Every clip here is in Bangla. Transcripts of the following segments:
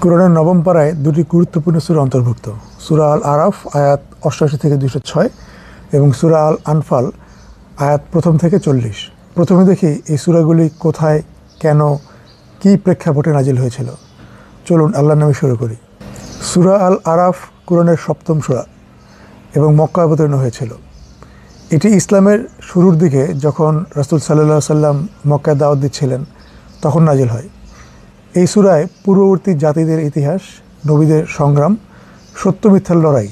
কুরআনের নবম পারায় দুটি গুরুত্বপূর্ণ সূরা অন্তর্ভুক্ত। সূরা আল আরাফ আয়াত 88 থেকে 206 এবং সূরা আল আনফাল আয়াত 1 থেকে 40। প্রথমে দেখি এই সূরাগুলি কোথায়, কেন, কি প্রেক্ষাপটে নাজিল হয়েছিল। চলুন আল্লাহর নামে শুরু করি। সূরা আল আরাফ কুরআনের 7ম সূরা এবং মক্কায় অবতীর্ণ হয়েছিল। এটি ইসলামের শুরুর দিকে যখন রাসূল সাল্লাল্লাহু আলাইহি সাল্লাম মক্কায় দাওয়াত দিচ্ছিলেন তখন নাজিল হয়। এই সূরায় পূর্ববর্তী জাতিদের ইতিহাস, নবীদের সংগ্রাম, সত্য মিথ্যার লড়াই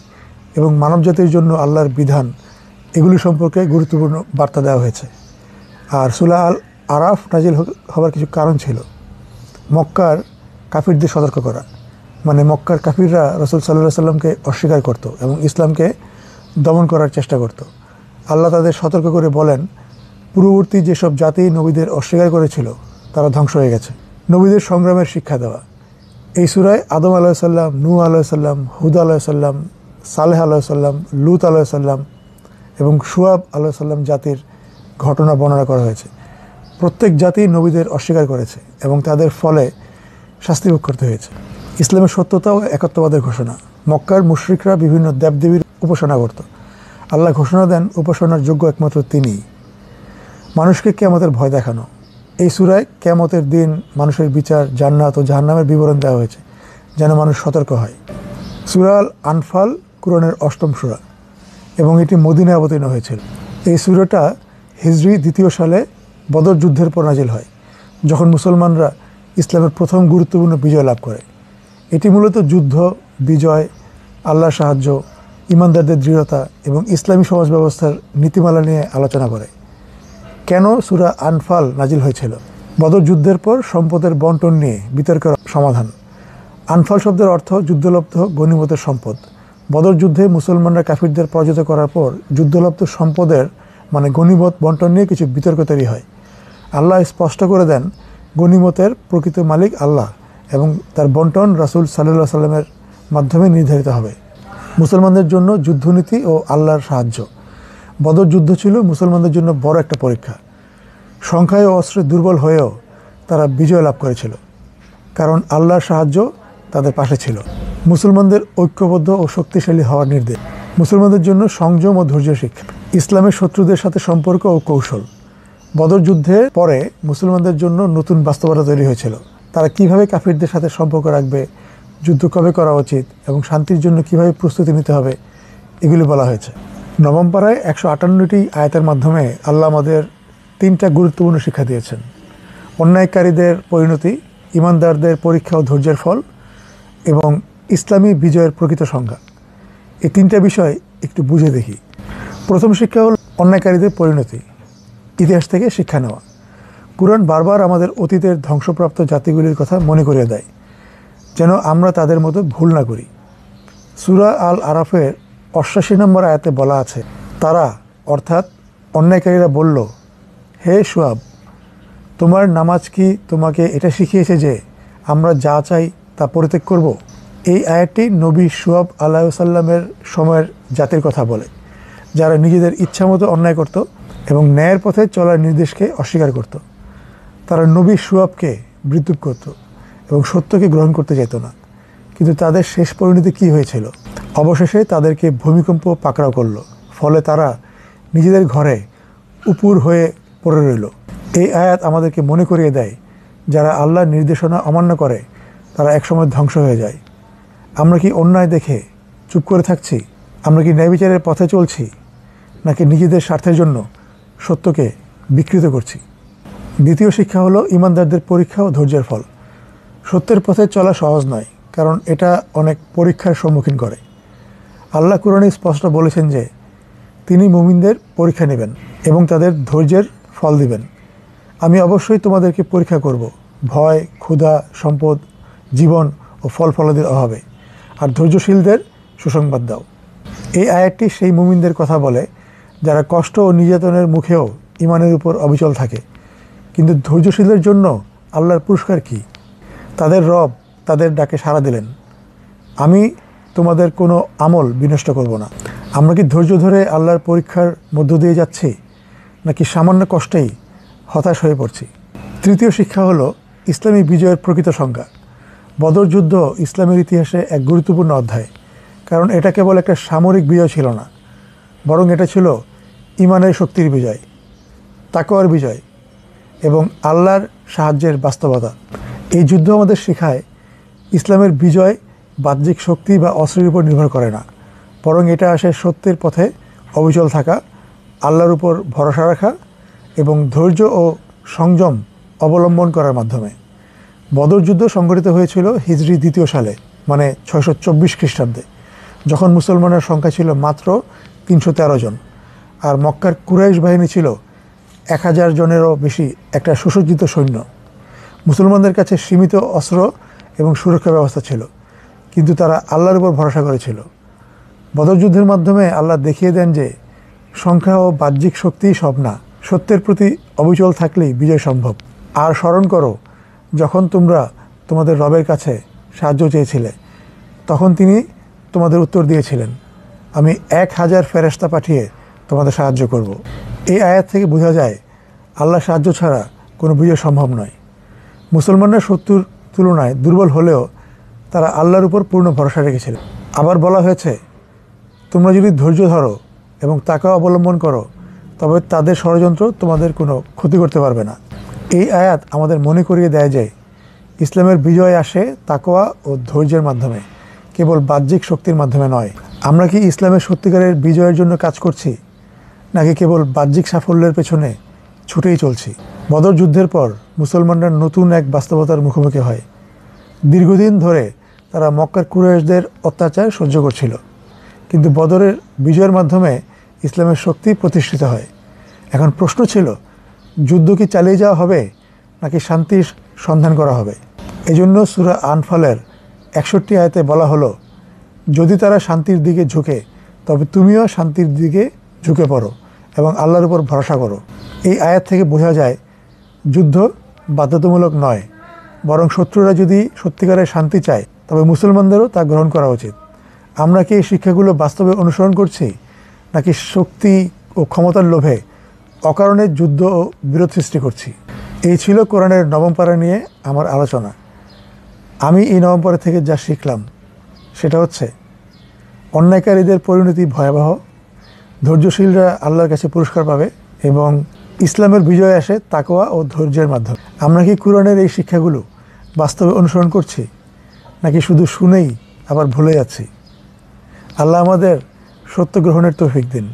এবং মানবজাতির জন্য আল্লাহর বিধান এগুলি সম্পর্কে গুরুত্বপূর্ণ বার্তা দেওয়া হয়েছে। আর সূরা আল আরাফ নাজিল হওয়ার কিছু কারণ ছিল। মক্কার কাফিরদের সতর্ক করা, মানে মক্কার কাফিররা রাসূল সাল্লাল্লাহু আলাইহি সাল্লামকে অস্বীকার করত এবং ইসলামকে দমন করার চেষ্টা করত। আল্লাহ তাদের সতর্ক করে বলেন, পূর্ববর্তী যেসব জাতি নবীদের অস্বীকার করেছিল তারা ধ্বংস হয়ে গেছে। নবীদের সংগ্রামের শিক্ষা দেওয়া। এই সূরায় আদম আলাইহিস সালাম, নূহ আলাইহিস সালাম, হুদ আলাইহিস সালাম, সালেহ আলাইহিস সালাম, লূত আলাইহিস সালাম এবং শুআয়ব আলাইহিস সালাম জাতির ঘটনা বর্ণনা করা হয়েছে। প্রত্যেক জাতি নবীদের অস্বীকার করেছে এবং তাদের ফলে শাস্তি ভোগ করতে হয়েছে। ইসলামের সত্যতা ও একত্ববাদের ঘোষণা। মক্কার মুশরিকরা বিভিন্ন দেবদেবীর উপাসনা করত। আল্লাহ ঘোষণা দেন উপাসনার যোগ্য একমাত্র তিনিই। মানুষকে কিয়ামতের ভয় দেখানো। এই সূরায় কিয়ামতের দিন মানুষের বিচার, জান্নাত ও জাহান্নামের বিবরণ দেওয়া হয়েছে যেন মানুষ সতর্ক হয়। সূরা আল আনফাল কুরআনের 8ম সূরা এবং এটি মদিনায় অবতীর্ণ হয়েছিল। এই সূরাটা হিজরি 2য় সালে বদর যুদ্ধের পর নাজিল হয়, যখন মুসলমানরা ইসলামের প্রথম গুরুত্বপূর্ণ বিজয় লাভ করে। এটি মূলত যুদ্ধ, বিজয়, আল্লাহর সাহায্য, ইমানদারদের দৃঢ়তা এবং ইসলামী সমাজ ব্যবস্থার নীতিমালা নিয়ে আলোচনা করে। কেন সূরা আনফাল নাজিল হয়েছিল? বদর যুদ্ধের পর সম্পদের বন্টন নিয়ে বিতর্কের সমাধান। আনফাল শব্দের অর্থ যুদ্ধলব্ধ গনিমতের সম্পদ। বদর যুদ্ধে মুসলমানরা কাফিরদের পরাজিত করার পর যুদ্ধলব্ধ সম্পদের মানে গনিমত বন্টন নিয়ে কিছু বিতর্ক তৈরি হয়। আল্লাহ স্পষ্ট করে দেন গনিমতের প্রকৃত মালিক আল্লাহ এবং তার বন্টন রাসূল সাল্লাল্লাহু আলাইহি সাল্লামের মাধ্যমে নির্ধারিত হবে। মুসলমানদের জন্য যুদ্ধনীতি ও আল্লাহর সাহায্য। বদর যুদ্ধ ছিল মুসলমানদের জন্য বড় একটা পরীক্ষা। সংখ্যায় ও অস্ত্রে দুর্বল হয়েও তারা বিজয় লাভ করেছিল, কারণ আল্লাহর সাহায্য তাদের পাশে ছিল। মুসলমানদের ঐক্যবদ্ধ ও শক্তিশালী হওয়ার নির্দেশ। মুসলমানদের জন্য সংযম ও ধৈর্য শিক্ষা। ইসলামের শত্রুদের সাথে সম্পর্ক ও কৌশল। বদর যুদ্ধের পরে মুসলমানদের জন্য নতুন বাস্তবতা তৈরি হয়েছিল। তারা কিভাবে কাফিরদের সাথে সম্পর্ক রাখবে, যুদ্ধ কবে করা উচিত এবং শান্তির জন্য কিভাবে প্রস্তুতি নিতে হবে, এগুলি বলা হয়েছে। নবম পারায় 158টি আয়াতের মাধ্যমে আল্লাহ আমাদের 3টা গুরুত্বপূর্ণ শিক্ষা দিয়েছেন। অন্যায়কারীদের পরিণতি, ইমানদারদের পরীক্ষা ও ধৈর্যের ফল এবং ইসলামী বিজয়ের প্রকৃত সংজ্ঞা। এই 3টা বিষয় একটু বুঝে দেখি। প্রথম শিক্ষা হল অন্যায়কারীদের পরিণতি, ইতিহাস থেকে শিক্ষা নেওয়া। কুরআন বারবার আমাদের অতীতের ধ্বংসপ্রাপ্ত জাতিগুলির কথা মনে করিয়ে দেয়, যেন আমরা তাদের মতো ভুল না করি। সূরা আল আরাফের 88 নম্বর আয়াতে বলা আছে, তারা অর্থাৎ অন্যায়কারীরা বলল, হে শুআয়ব, তোমার নামাজ কি তোমাকে এটা শিখিয়েছে যে আমরা যা চাই তা পরিত্যাগ করব? এই আয়াতটি নবী শুআয়ব আলাইহিস সালামের সময়ের জাতির কথা বলে, যারা নিজেদের ইচ্ছামতো অন্যায় করত এবং ন্যায়ের পথে চলার নির্দেশকে অস্বীকার করত। তারা নবী শুআয়বকে বিদ্রূপ করত এবং সত্যকে গ্রহণ করতে যেত না। কিন্তু তাদের শেষ পরিণতি কী হয়েছিল? অবশেষে তাদেরকে ভূমিকম্প পাকড়াও করল, ফলে তারা নিজেদের ঘরে উপুর হয়ে পড়ে রইল। এই আয়াত আমাদেরকে মনে করিয়ে দেয়, যারা আল্লাহর নির্দেশনা অমান্য করে তারা একসময় ধ্বংস হয়ে যায়। আমরা কি অন্যায় দেখে চুপ করে থাকছি? আমরা কি ন্যায় বিচারের পথে চলছি, নাকি নিজেদের স্বার্থের জন্য সত্যকে বিকৃত করছি? দ্বিতীয় শিক্ষা হলো ইমানদারদের পরীক্ষা ও ধৈর্যের ফল। সত্যের পথে চলা সহজ নয়, কারণ এটা অনেক পরীক্ষার সম্মুখীন করে। আল্লাহ কুরআনে স্পষ্ট বলেছেন যে তিনি মুমিনদের পরীক্ষা নেবেন এবং তাদের ধৈর্যের ফল দিবেন। আমি অবশ্যই তোমাদেরকে পরীক্ষা করব ভয়, ক্ষুধা, সম্পদ, জীবন ও ফলাদির অভাবে, আর ধৈর্যশীলদের সুসংবাদ দাও। এই আয়াতটি সেই মুমিনদের কথা বলে যারা কষ্ট ও নির্যাতনের মুখেও ঈমানের উপর অবিচল থাকে। কিন্তু ধৈর্যশীলদের জন্য আল্লাহর পুরস্কার কি? তাদের রব তাদের ডাকে সাড়া দিলেন, আমি তোমাদের কোনো আমল বিনষ্ট করব না। আমরা কি ধৈর্য ধরে আল্লাহর পরীক্ষার মধ্য দিয়ে যাচ্ছি, নাকি সামান্য কষ্টেই হতাশ হয়ে পড়ছি? তৃতীয় শিক্ষা হলো ইসলামী বিজয়ের প্রকৃত সংজ্ঞা। বদর যুদ্ধ ইসলামের ইতিহাসে এক গুরুত্বপূর্ণ অধ্যায়, কারণ এটা কেবল একটা সামরিক বিজয় ছিল না, বরং এটা ছিল ইমানের শক্তির বিজয়, তাকওয়ার বিজয় এবং আল্লাহর সাহায্যের বাস্তবতা। এই যুদ্ধ আমাদের শেখায় ইসলামের বিজয় বাহ্যিক শক্তি বা অস্ত্রের উপর নির্ভর করে না, বরং এটা আসে সত্যের পথে অবিচল থাকা, আল্লাহর উপর ভরসা রাখা এবং ধৈর্য ও সংযম অবলম্বন করার মাধ্যমে। বদর যুদ্ধ সংঘটিত হয়েছিল হিজরি 2য় সালে, মানে 624 খ্রিস্টাব্দে, যখন মুসলমানের সংখ্যা ছিল মাত্র 313 জন, আর মক্কার কুরাইশ বাহিনী ছিল 1000 জনেরও বেশি একটা সুসজ্জিত সৈন্য। মুসলমানদের কাছে সীমিত অস্ত্র এবং সুরক্ষা ব্যবস্থা ছিল, কিন্তু তারা আল্লাহর উপর ভরসা করেছিল। বদর যুদ্ধের মাধ্যমে আল্লাহ দেখিয়ে দেন যে সংখ্যা ও বাহ্যিক শক্তিই সব না, সত্যের প্রতি অবিচল থাকলেই বিজয় সম্ভব। আর স্মরণ করো, যখন তোমরা তোমাদের রবের কাছে সাহায্য চেয়েছিলে, তখন তিনি তোমাদের উত্তর দিয়েছিলেন, আমি 1000 ফেরেশতা পাঠিয়ে তোমাদের সাহায্য করব। এই আয়াত থেকে বোঝা যায় আল্লাহ সাহায্য ছাড়া কোনো বিজয় সম্ভব নয়। মুসলমানরা শত্রুর তুলনায় দুর্বল হলেও তারা আল্লাহর উপর পূর্ণ ভরসা রেখেছিল। আবার বলা হয়েছে, তোমরা যদি ধৈর্য ধরো এবং তাকওয়া অবলম্বন করো, তবে তাদের ষড়যন্ত্র তোমাদের কোনো ক্ষতি করতে পারবে না। এই আয়াত আমাদের মনে করিয়ে দেয় যে ইসলামের বিজয় আসে তাকওয়া ও ধৈর্যের মাধ্যমে, কেবল বাহ্যিক শক্তির মাধ্যমে নয়। আমরা কি ইসলামের সত্যিকারের বিজয়ের জন্য কাজ করছি, নাকি কেবল বাহ্যিক সাফল্যের পেছনে ছুটেই চলছি? বদর যুদ্ধের পর মুসলমানরা নতুন এক বাস্তবতার মুখোমুখি হয়। দীর্ঘদিন ধরে তারা মক্কার কুরাইশদের অত্যাচার সহ্য করছিল, কিন্তু বদরের বিজয়ের মাধ্যমে ইসলামের শক্তি প্রতিষ্ঠিত হয়। এখন প্রশ্ন ছিল, যুদ্ধ কি চালিয়ে যাওয়া হবে, নাকি শান্তির সন্ধান করা হবে? এজন্য সূরা আনফালের 61 আয়াতে বলা হলো, যদি তারা শান্তির দিকে ঝুঁকে, তবে তুমিও শান্তির দিকে ঝুঁকে পড়ো এবং আল্লাহর উপর ভরসা করো। এই আয়াত থেকে বোঝা যায় যুদ্ধ বাধ্যতামূলক নয়, বরং শত্রুরা যদি সত্যিকারের শান্তি চায়, তবে মুসলমানদেরও তা গ্রহণ করা উচিত। আমরা কি এই শিক্ষাগুলো বাস্তবে অনুসরণ করছি, নাকি শক্তি ও ক্ষমতার লোভে অকারণে যুদ্ধ ও বিরোধ সৃষ্টি করছি? এই ছিল কোরআনের 9ম পারা নিয়ে আমার আলোচনা। আমি এই 9ম পারা থেকে যা শিখলাম সেটা হচ্ছে, অন্যায়কারীদের পরিণতি ভয়াবহ, ধৈর্যশীলরা আল্লাহর কাছে পুরস্কার পাবে এবং ইসলামের বিজয় আসে তাকওয়া ও ধৈর্যের মাধ্যমে। আমরা কি কোরআনের এই শিক্ষাগুলো বাস্তবে অনুসরণ করছি, নাকি শুধু শুনেই আবার ভুলে যাচ্ছি? আল্লাহ আমাদের সত্য গ্রহণের তৌফিক দিন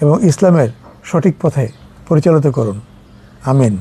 এবং ইসলামের সঠিক পথে পরিচালিত করুন। আমিন।